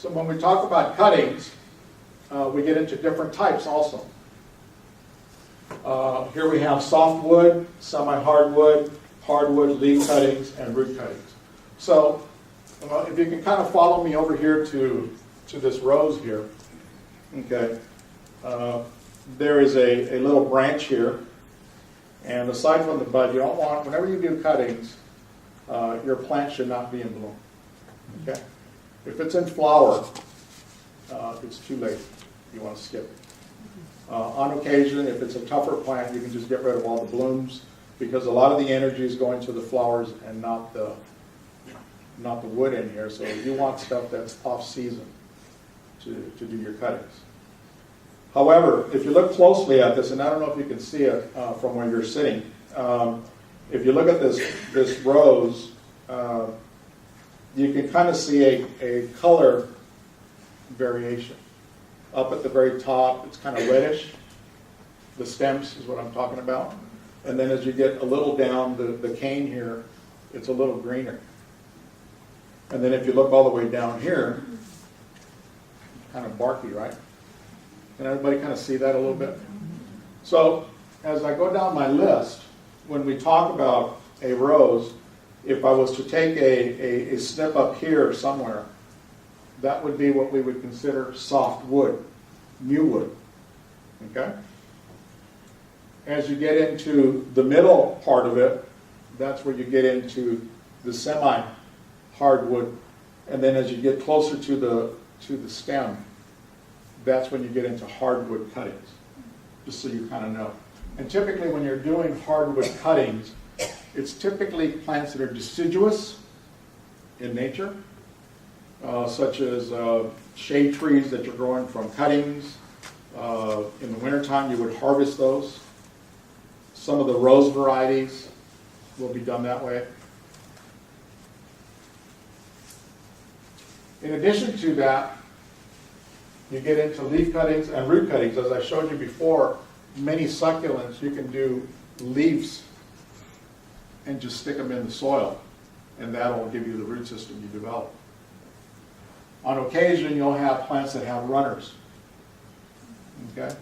So when we talk about cuttings, we get into different types also. Here we have softwood, semi-hardwood, hardwood, leaf cuttings, and root cuttings. So if you can kind of follow me over here to this rose here, okay, there is a little branch here, and aside from the bud, you don't want, whenever you do cuttings, your plant should not be in bloom, okay? If it's in flower, it's too late. You want to skip it. On occasion, if it's a tougher plant, you can just get rid of all the blooms, because a lot of the energy is going to the flowers and not the wood in here. So you want stuff that's off-season to do your cuttings. However, if you look closely at this, and I don't know if you can see it from where you're sitting, if you look at this rose, you can kind of see a color variation. Up at the very top, it's kind of reddish. The stems is what I'm talking about. And then as you get a little down the cane here, it's a little greener. And then if you look all the way down here, kind of barky, right? Can everybody kind of see that a little bit? So as I go down my list, when we talk about a rose, if I was to take a snip up here somewhere, that would be what we would consider soft wood, new wood, okay? As you get into the middle part of it, that's where you get into the semi-hardwood, and then as you get closer to the stem, that's when you get into hardwood cuttings, just so you kind of know. And typically when you're doing hardwood cuttings, it's typically plants that are deciduous in nature, such as shade trees that you're growing from cuttings. In the wintertime, you would harvest those. Some of the rose varieties will be done that way. In addition to that, you get into leaf cuttings and root cuttings. As I showed you before, many succulents, you can do leaves and just stick them in the soil, and that will give you the root system you develop. On occasion, you'll have plants that have runners, okay?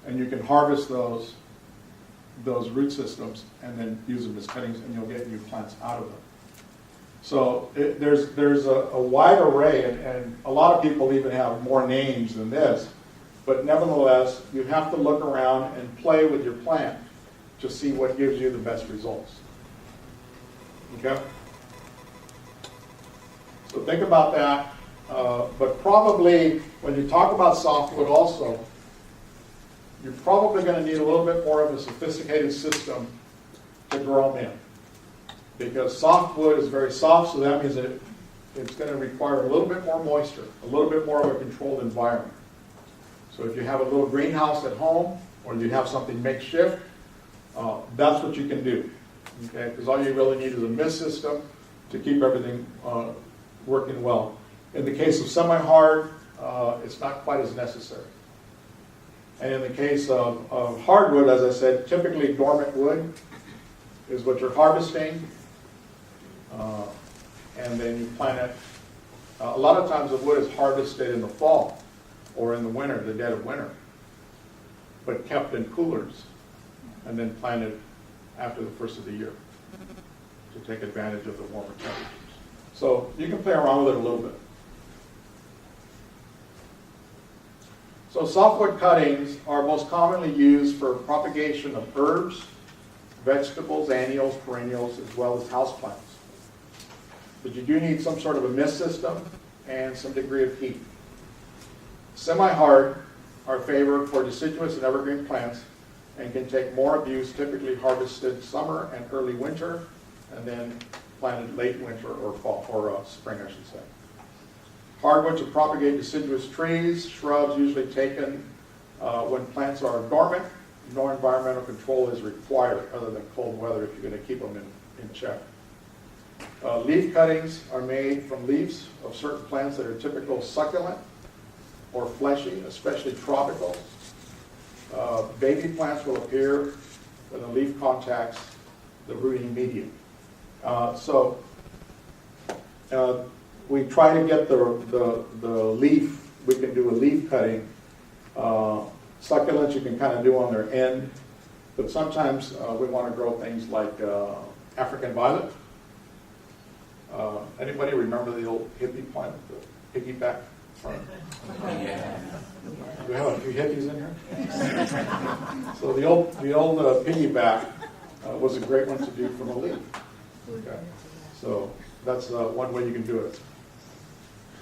And you can harvest those root systems and then use them as cuttings, and you'll get new plants out of them. So there's a wide array, and a lot of people even have more names than this, but nevertheless, you have to look around and play with your plant to see what gives you the best results. Okay? So think about that. But probably, when you talk about softwood also, you're probably going to need a little bit more of a sophisticated system to grow them in. Because softwood is very soft, so that means that it's going to require a little bit more moisture, a little bit more of a controlled environment. So if you have a little greenhouse at home, or you have something makeshift, that's what you can do. Okay? Because all you really need is a mist system to keep everything working well. In the case of semi-hard, it's not quite as necessary. And in the case of hardwood, as I said, typically dormant wood is what you're harvesting, and then you plant it. A lot of times the wood is harvested in the fall or in the winter, the dead of winter, but kept in coolers and then planted after the first of the year to take advantage of the warmer temperatures. So you can play around with it a little bit. So softwood cuttings are most commonly used for propagation of herbs, vegetables, annuals, perennials, as well as houseplants. But you do need some sort of a mist system and some degree of heat. Semi-hard are favored for deciduous and evergreen plants and can take more abuse, typically harvested summer and early winter, and then planted late winter or fall, or spring, I should say. Hardwood to propagate deciduous trees, shrubs usually taken when plants are dormant. No environmental control is required other than cold weather if you're going to keep them in check. Leaf cuttings are made from leaves of certain plants that are typical succulent or fleshy, especially tropical. Baby plants will appear when the leaf contacts the rooting medium. we try to get the leaf, we can do a leaf cutting. Succulents you can kind of do on their end, but sometimes we want to grow things like African violet. Anybody remember the old hippie plant, the piggyback plant? Do we have a few hippies in here? So the old piggyback was a great one to do from a leaf. Okay. So that's one way you can do it.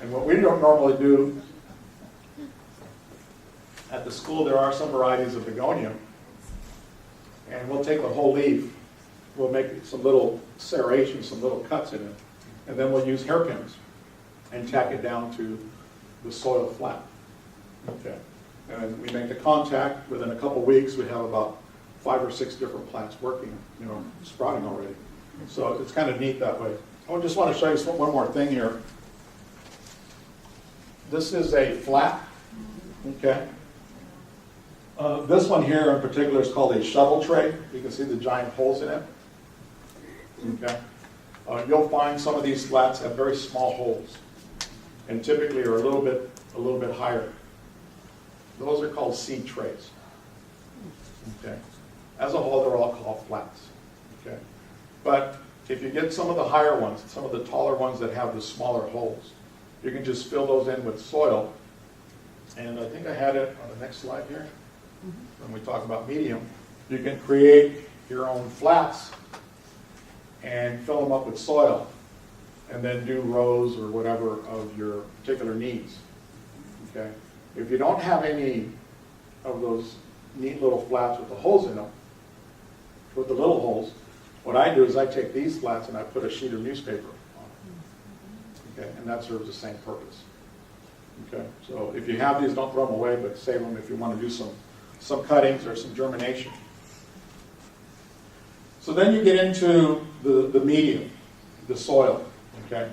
And what we don't normally do at the school, there are some varieties of begonia, and we'll take the whole leaf, we'll make some little serrations, some little cuts in it, and then we'll use hairpins and tack it down to the soil flat. Okay. And we make the contact. Within a couple weeks, we have about 5 or 6 different plants working, sprouting already. So it's kind of neat that way. I just want to show you one more thing here. This is a flat, okay? This one here in particular is called a shovel tray. You can see the giant holes in it. Okay. You'll find some of these flats have very small holes, and typically are a little bit higher. Those are called seed trays. Okay. As a whole, they're all called flats. Okay. But if you get some of the higher ones, some of the taller ones that have the smaller holes, you can just fill those in with soil. And I think I had it on the next slide here. When we talk about medium, you can create your own flats and fill them up with soil, and then do rows or whatever of your particular needs. Okay. If you don't have any of those neat little flats with the holes in them, with the little holes, what I do is I take these flats and I put a sheet of newspaper on them. Okay, and that serves the same purpose. Okay, so if you have these, don't throw them away, but save them if you want to do some cuttings or some germination. So then you get into the medium, the soil. Okay,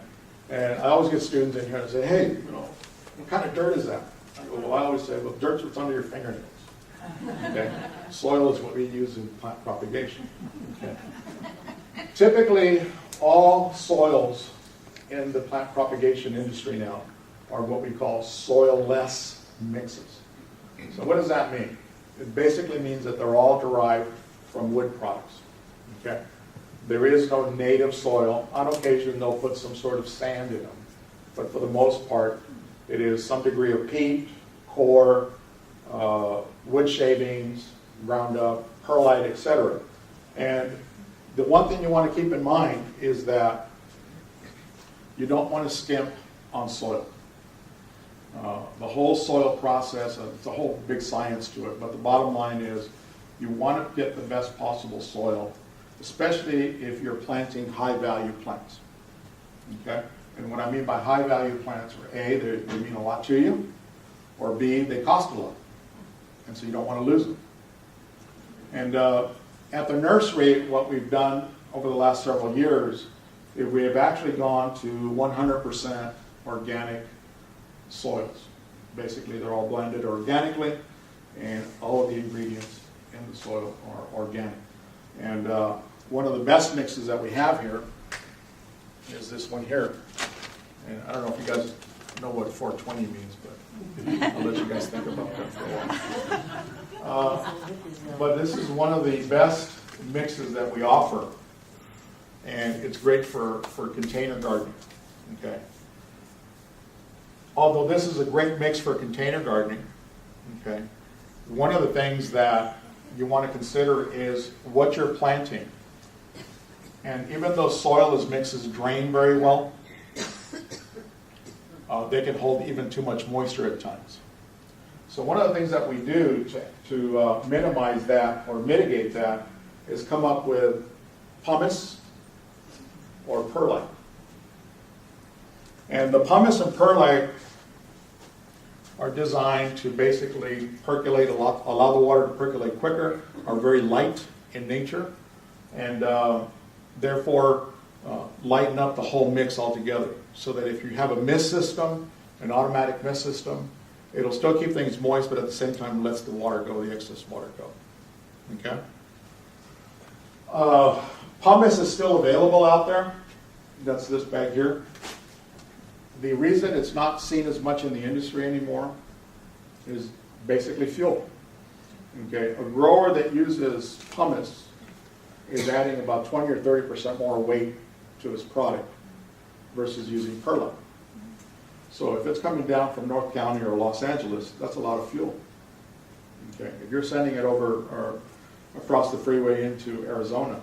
and I always get students in here and say, hey, what kind of dirt is that? I go, well, I always say, well, dirt's what's under your fingernails. Okay, soil is what we use in plant propagation. Okay. Typically, all soils in the plant propagation industry now are what we call soil-less mixes. So what does that mean? It basically means that they're all derived from wood products. Okay? There is no native soil. On occasion, they'll put some sort of sand in them. But for the most part, it is some degree of peat, core, wood shavings, ground up, perlite, etc. And the one thing you want to keep in mind is that you don't want to skimp on soil. The whole soil process, it's a whole big science to it, but the bottom line is you want to get the best possible soil, especially if you're planting high-value plants. Okay? And what I mean by high-value plants are A, they mean a lot to you, or B, they cost a lot. And so you don't want to lose them. And at the nursery, what we've done over the last several years is we have actually gone to 100% organic soils. Basically, they're all blended organically, and all of the ingredients in the soil are organic. And one of the best mixes that we have here is this one here. And I don't know if you guys know what 420 means, but I'll let you guys think about that for a while. But this is one of the best mixes that we offer, and it's great for container gardening. Okay. Although this is a great mix for container gardening, okay, one of the things that you want to consider is what you're planting. And even though soil mixes drain very well, they can hold even too much moisture at times. So one of the things that we do to minimize that or mitigate that is come up with pumice or perlite. And the pumice and perlite are designed to basically percolate allow the water to percolate quicker, are very light in nature, and therefore lighten up the whole mix altogether. So that if you have a mist system, an automatic mist system, it'll still keep things moist, but at the same time lets the water go, the excess water go. Okay? Pumice is still available out there. That's this bag here. The reason it's not seen as much in the industry anymore is basically fuel. Okay, a grower that uses pumice is adding about 20 or 30% more weight to his product versus using perlite. So if it's coming down from North County or Los Angeles, that's a lot of fuel. Okay, if you're sending it over or across the freeway into Arizona,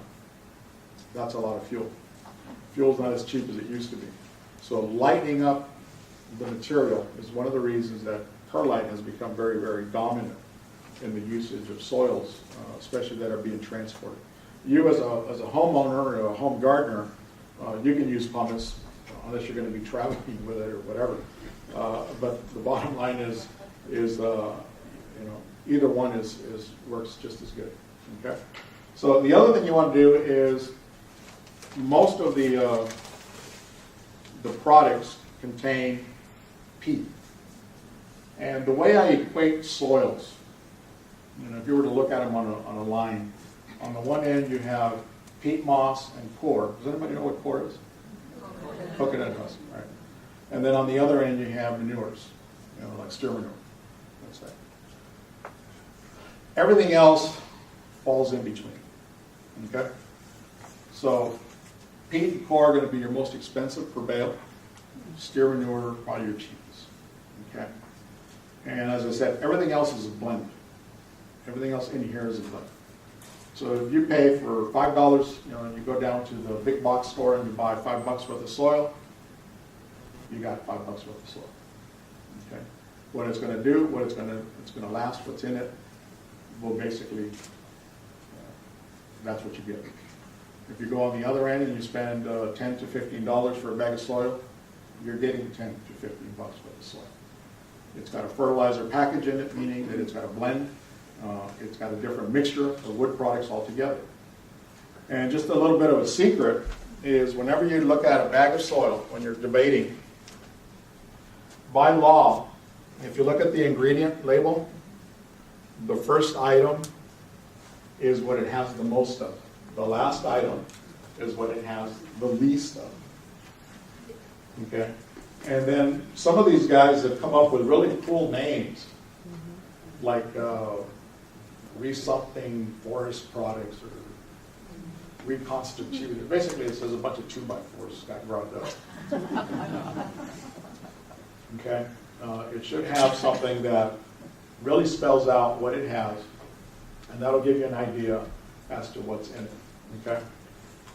that's a lot of fuel. Fuel's not as cheap as it used to be. So lightening up the material is one of the reasons that perlite has become very, very dominant in the usage of soils, especially that are being transported. You as a homeowner or a home gardener, you can use pumice unless you're going to be traveling with it or whatever. But the bottom line is either one works just as good. Okay. So the other thing you want to do is most of the products contain peat. And the way I equate soils, if you were to look at them on a line, on the one end you have peat moss and coir. Does anybody know what coir is? Coconut husk, right? And then on the other end you have manures, like steer manure. That's that. Everything else falls in between. Okay? So peat and coir are going to be your most expensive per bale. Steer manure probably your cheapest. Okay? And as I said, everything else is a blend. Everything else in here is a blend. So if you pay for $5, and you go down to the big box store and you buy $5 worth of soil, you got $5 worth of soil. Okay? What it's going to do, it's going to last, what's in it, will basically, that's what you get. If you go on the other end and you spend $10 to $15 for a bag of soil, you're getting 10 to $15 worth of soil. It's got a fertilizer package in it, meaning that it's got a blend. It's got a different mixture of wood products altogether. And just a little bit of a secret is whenever you look at a bag of soil, when you're debating, by law, if you look at the ingredient label, the first item is what it has the most of. The last item is what it has the least of. Okay? And then some of these guys have come up with really cool names, like re-something forest products or reconstituted. Basically, it says a bunch of 2x4s got ground up. Okay? It should have something that really spells out what it has, and that'll give you an idea as to what's in it. Okay?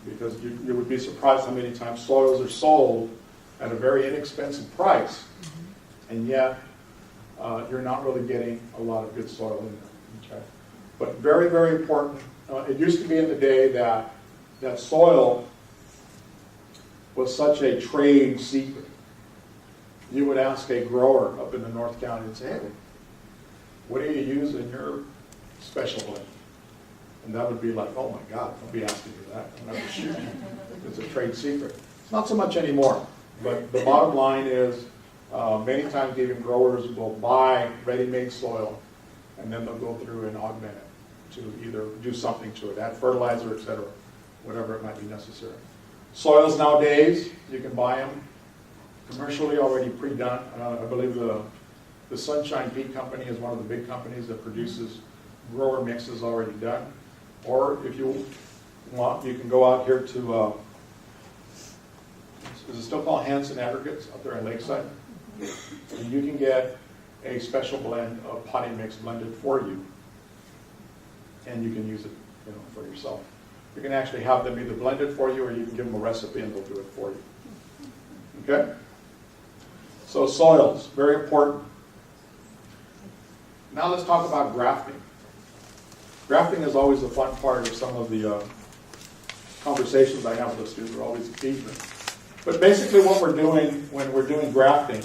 Because you would be surprised how many times soils are sold at a very inexpensive price, and yet you're not really getting a lot of good soil in there. Okay? But very, very important. It used to be in the day that soil was such a trade secret. You would ask a grower up in the North County and say, hey, what do you use in your special blend? And that would be like, oh my God, don't be asking me that. I'll never shoot you. It's a trade secret. It's not so much anymore. But the bottom line is, many times even growers will buy ready-made soil, and then they'll go through and augment it to either do something to it, add fertilizer, etc., whatever it might be necessary. Soils nowadays, you can buy them commercially already pre-done. I believe the Sunshine Peat Company is one of the big companies that produces grower mixes already done. Or if you want, you can go out here to, is it still called Hanson Aggregates up there in Lakeside? And you can get a special blend of potting mix blended for you. And you can use it for yourself. You can actually have them either blended for you or you can give them a recipe and they'll do it for you. Okay? So soils, very important. Now let's talk about grafting. Grafting is always the fun part of some of the conversations I have with the students. We're always teasing. But basically what we're doing when we're doing grafting,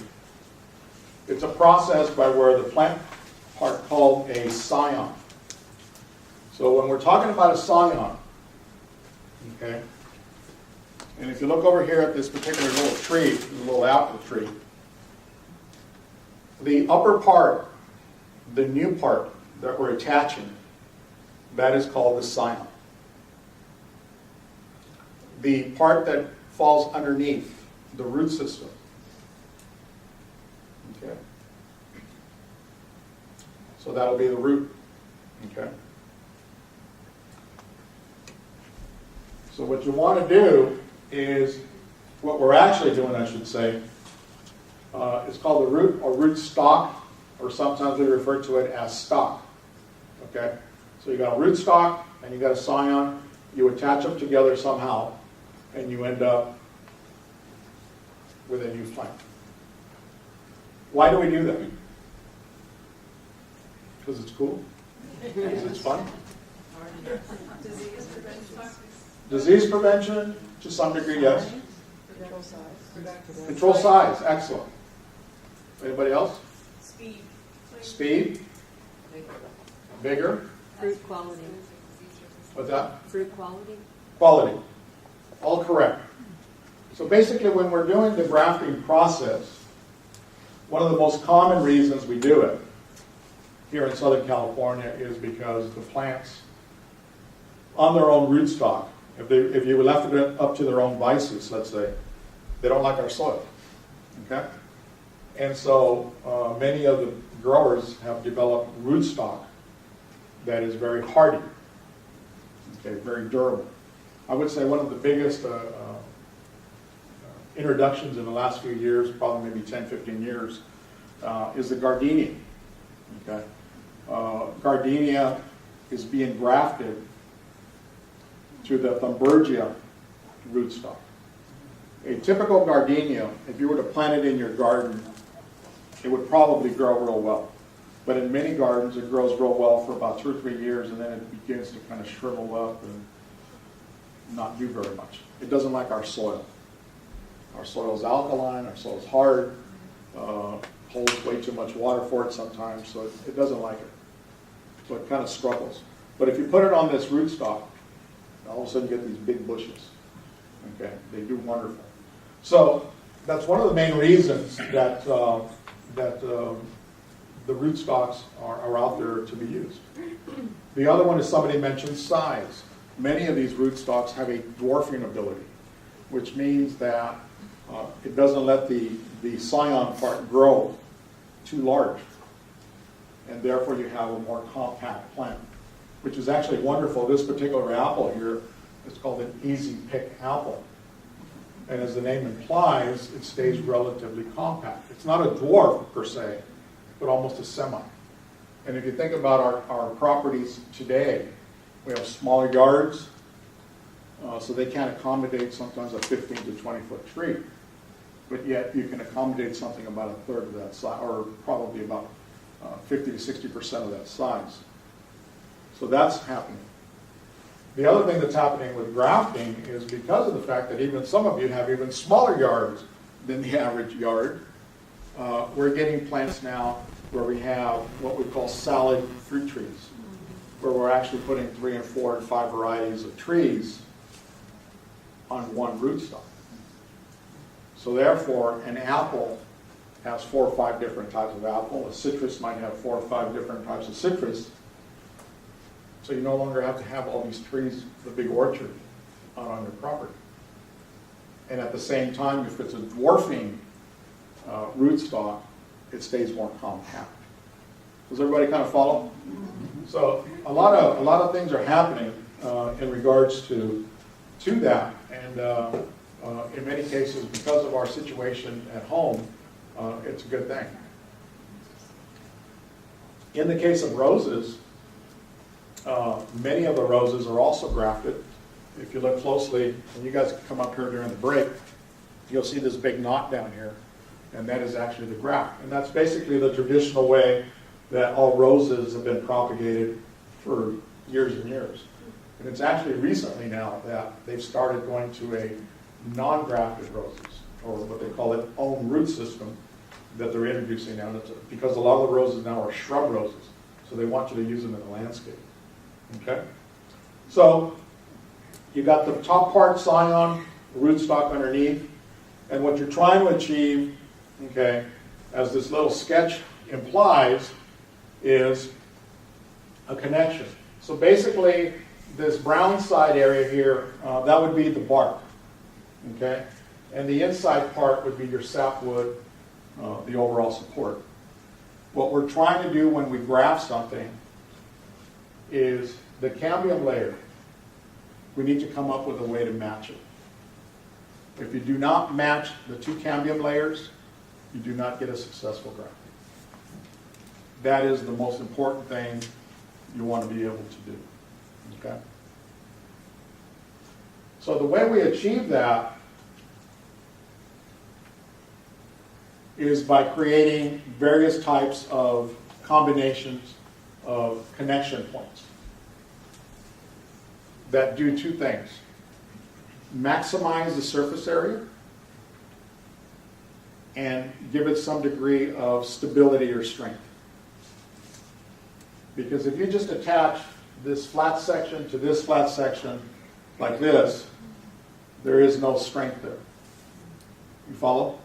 it's a process by where the plant part called a scion. So when we're talking about a scion, okay, and if you look over here at this particular little tree, the little apple tree, the upper part, the new part that we're attaching, that is called the scion. The part that falls underneath, the root system, So that'll be the root. Okay. So what you want to do is, what we're actually doing, I should say, it's called the root or root stock, or sometimes we refer to it as stock. Okay? So you got a root stock and you got a scion. You attach them together somehow, and you end up with a new plant. Why do we do that? Because it's cool? Because it's fun? Disease prevention, to some degree, yes. Control size. Control size, excellent. Anybody else? Speed. Speed. Vigor. Fruit quality. What's that? Fruit quality. Quality. All correct. So basically when we're doing the grafting process, one of the most common reasons we do it here in Southern California is because the plants, on their own rootstock, if you left it up to their own vices, let's say, they don't like our soil. Okay? And so many of the growers have developed rootstock that is very hardy, okay, very durable. I would say one of the biggest introductions in the last few years, probably maybe 10, 15 years, is the gardenia. Okay? Gardenia is being grafted to the Thunbergia rootstock. A typical gardenia, if you were to plant it in your garden, it would probably grow real well. But in many gardens, it grows real well for about 2 or 3 years, and then it begins to kind of shrivel up and not do very much. It doesn't like our soil. Our soil is alkaline, our soil is hard, holds way too much water for it sometimes, so it doesn't like it. So it kind of struggles. But if you put it on this rootstock, all of a sudden you get these big bushes. Okay, they do wonderful. So that's one of the main reasons that the rootstocks are out there to be used. The other one is somebody mentioned size. Many of these rootstocks have a dwarfing ability, which means that it doesn't let the scion part grow too large. And therefore you have a more compact plant, which is actually wonderful. This particular apple here is called an easy pick apple. And as the name implies, it stays relatively compact. It's not a dwarf per se, but almost a semi. And if you think about our properties today, we have smaller yards, so they can't accommodate sometimes a 15 to 20 foot tree. But yet you can accommodate something about a third of that size, or probably about 50 to 60% of that size. So that's happening. The other thing that's happening with grafting is because of the fact that even some of you have even smaller yards than the average yard, we're getting plants now where we have what we call salad fruit trees, where we're actually putting 3 and 4 and 5 varieties of trees on one rootstock. So therefore, an apple has 4 or 5 different types of apple. A citrus might have 4 or 5 different types of citrus. So you no longer have to have all these trees, the big orchard, out on your property. And at the same time, if it's a dwarfing rootstock, it stays more compact. Does everybody kind of follow? So a lot of things are happening in regards to that, and in many cases, because of our situation at home, it's a good thing. In the case of roses, many of the roses are also grafted. If you look closely, and you guys can come up here during the break, you'll see this big knot down here, and that is actually the graft. And that's basically the traditional way that all roses have been propagated for years and years. And it's actually recently now that they've started going to a non-grafted roses, or what they call it, own root system, that they're introducing now. Because a lot of the roses now are shrub roses, so they want you to use them in the landscape. Okay? So you got the top part scion, rootstock underneath, and what you're trying to achieve, okay, as this little sketch implies, is a connection. So basically, this brown side area here, that would be the bark, okay? And the inside part would be your sapwood, the overall support. what we're trying to do when we graft something is the cambium layer, we need to come up with a way to match it. If you do not match the two cambium layers, you do not get a successful grafting. That is the most important thing you want to be able to do. Okay? So the way we achieve that is by creating various types of combinations of connection points that do two things. Maximize the surface area and give it some degree of stability or strength. Because if you just attach this flat section to this flat section like this, there is no strength there. You follow?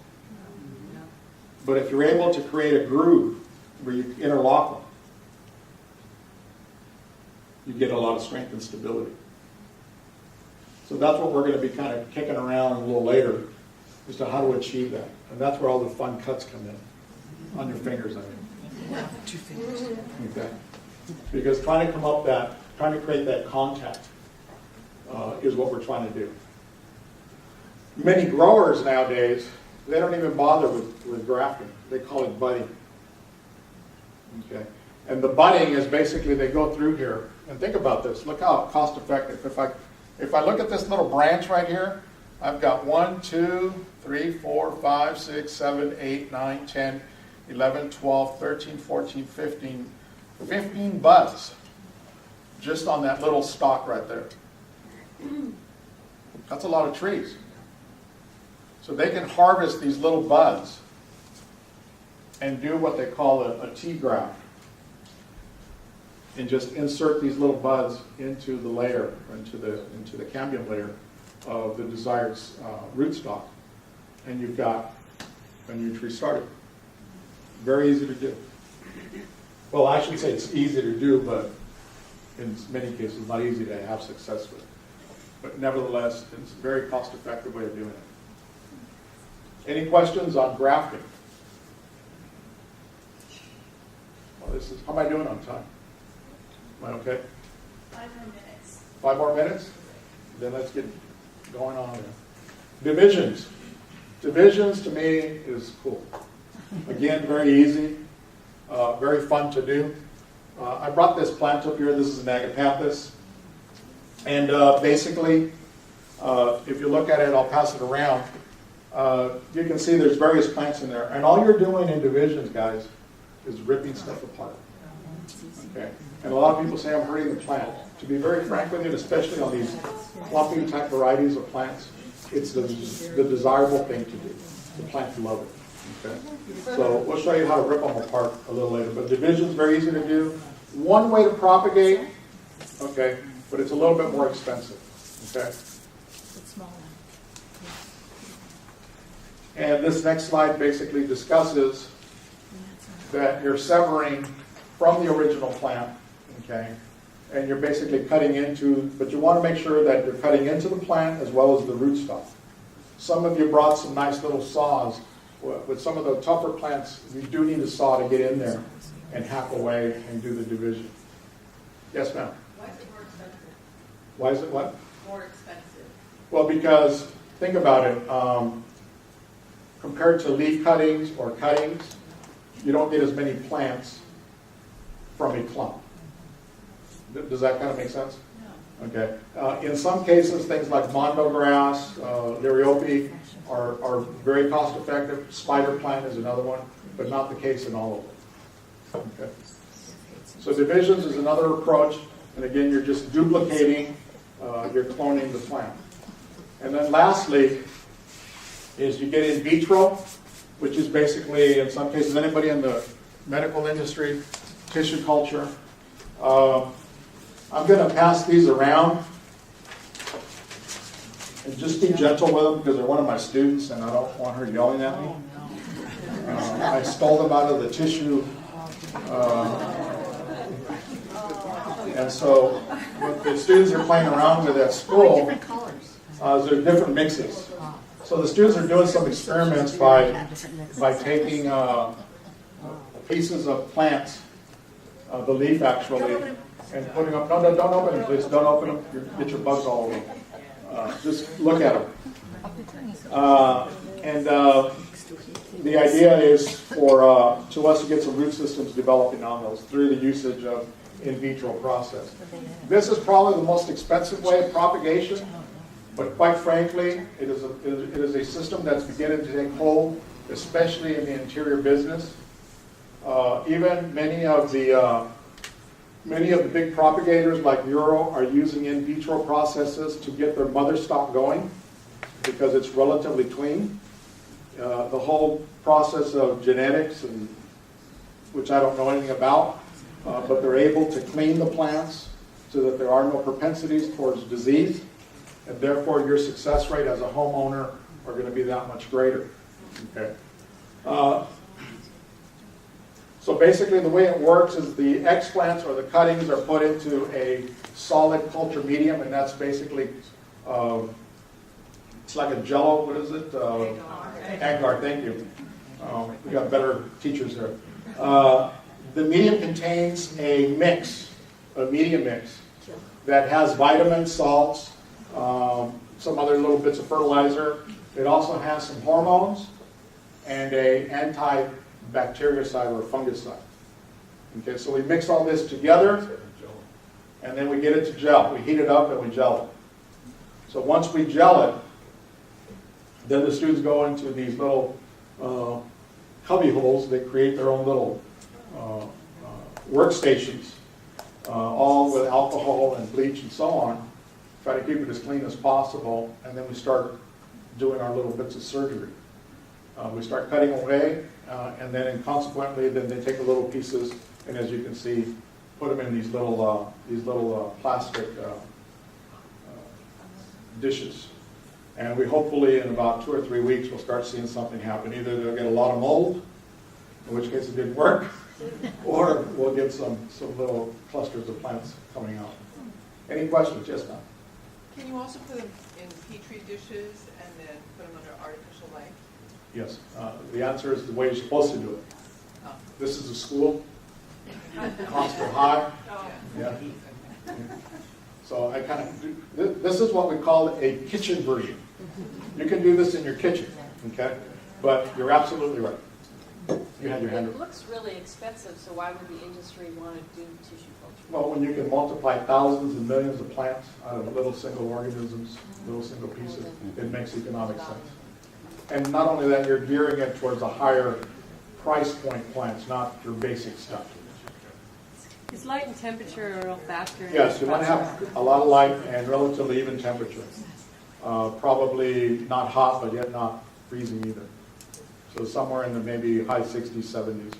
But if you're able to create a groove where you interlock them, you get a lot of strength and stability. So that's what we're going to be kind of kicking around a little later, as to how to achieve that. And that's where all the fun cuts come in. On your fingers, I mean. 2 fingers. Okay. Because trying to create that contact is what we're trying to do. Many growers nowadays, they don't even bother with grafting. They call it budding. Okay. And the budding is basically they go through here. And think about this. Look how cost effective. If I look at this little branch right here, I've got 1, 2, 3, 4, 5, 6, 7, 8, 9, 10, 11, 12, 13, 14, 15 buds just on that little stalk right there. That's a lot of trees. So they can harvest these little buds and do what they call a T-graft and just insert these little buds into the layer, into the cambium layer of the desired rootstock, and you've got a new tree started. Very easy to do. Well, I should say it's easy to do, but in many cases not easy to have success with. But nevertheless, it's a very cost-effective way of doing it. Any questions on grafting? Well, how am I doing on time? Am I okay? 5 more minutes. 5 more minutes? Then let's get going on there. Divisions. Divisions to me is cool. Again, very easy, very fun to do. I brought this plant up here. This is an agapanthus. And basically, if you look at it, I'll pass it around. You can see there's various plants in there. And all you're doing in divisions, guys, is ripping stuff apart. Okay? And a lot of people say I'm hurting the plant. To be very frank with you, especially on these clumping type varieties of plants, it's the desirable thing to do. The plants love it. Okay? So we'll show you how to rip them apart a little later. But division's very easy to do. One way to propagate, okay, but it's a little bit more expensive. Okay? And this next slide basically discusses that you're severing from the original plant, okay, and you're basically cutting into, but you want to make sure that you're cutting into the plant as well as the rootstock. Some of you brought some nice little saws. With some of the tougher plants, you do need a saw to get in there and hack away and do the division. Yes, ma'am? Why is it more expensive? Why is it what? More expensive. Well, because, think about it, compared to leaf cuttings or cuttings, you don't get as many plants from a clump. Does that kind of make sense? No. Okay. In some cases, things like mondo grass, liriope are very cost effective. Spider plant is another one, but not the case in all of them. Okay. So divisions is another approach, and again, you're just duplicating, you're cloning the plant. And then lastly, is you get in vitro, which is basically, in some cases, anybody in the medical industry, tissue culture. I'm going to pass these around and just be gentle with them because they're one of my students and I don't want her yelling at me. I stole them out of the tissue. And so what the students are playing around with at school, there are different mixes. So the students are doing some experiments by taking pieces of plants, the leaf actually, and putting up, no, don't open them, please, don't open them, you get your bugs all over them. Just look at them. The idea is for to us to get some root systems developing on those through the usage of in vitro process. This is probably the most expensive way of propagation, but quite frankly, it is a system that's beginning to take hold, especially in the interior business. Even many of the big propagators like Euro are using in vitro processes to get their mother stock going because it's relatively clean. The whole process of genetics, and which I don't know anything about, but they're able to clean the plants so that there are no propensities towards disease, and therefore your success rate as a homeowner are going to be that much greater. Okay. So basically the way it works is the explants or the cuttings are put into a solid culture medium, and that's basically, it's like a jello, what is it? Agar, thank you. We got better teachers here. The medium contains a medium mix, that has vitamins, salts, some other little bits of fertilizer. It also has some hormones and a antibactericide or fungicide. Okay, so we mix all this together, and then we get it to gel. We heat it up and we gel it. So once we gel it, then the students go into these little cubby holes. They create their own little workstations, all with alcohol and bleach and so on. Try to keep it as clean as possible, and then we start doing our little bits of surgery. We start cutting away, and then consequently, then they take the little pieces, and as you can see, put them in these little plastic dishes. And we hopefully in about 2 or 3 weeks we'll start seeing something happen. Either they'll get a lot of mold, in which case it didn't work, or we'll get some little clusters of plants coming out. Any questions? Yes, ma'am. Can you also put them in petri dishes and then put them under artificial light? Yes. The answer is the way you're supposed to do it. Oh. This is a school. Costs are high. Oh. Yeah. So I kind of, this is what we call a kitchen version. You can do this in your kitchen, okay? But you're absolutely right. You had your hand up. It looks really expensive, so why would the industry want to do tissue culture? Well, when you can multiply thousands and millions of plants out of little single organisms, little single pieces, it makes economic sense. And not only that, you're gearing it towards a higher price point plants, not your basic stuff. Is light and temperature a real factor? Yes, you want to have a lot of light and relatively even temperature. Probably not hot, but yet not freezing either. So somewhere in the maybe high 60s, 70s.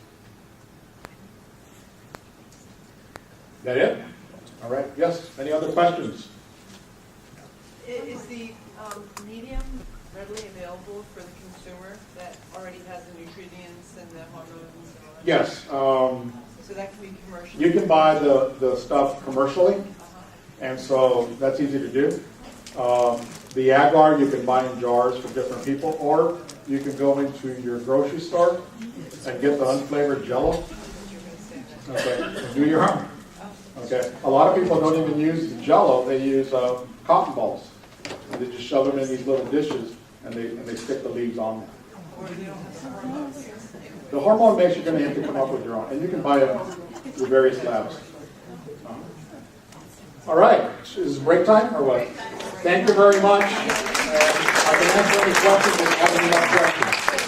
That it? All right. Yes. Any other questions? Is the medium readily available for the consumer that already has the nutrients and the hormones? And all that? Yes. So that can be commercial? You can buy the stuff commercially, and so that's easy to do. The agar you can buy in jars for different people, or you can go into your grocery store and get the unflavored Jell-O. Okay, and do your own. Okay, a lot of people don't even use the Jell-O; they use cotton balls. And they just shove them in these little dishes, and they stick the leaves on them. Or they don't have the hormones? The hormone mix you're going to have to come up with your own, and you can buy it through various labs. All right, is it break time or what? Thank you very much. I can answer any questions if you have any more questions.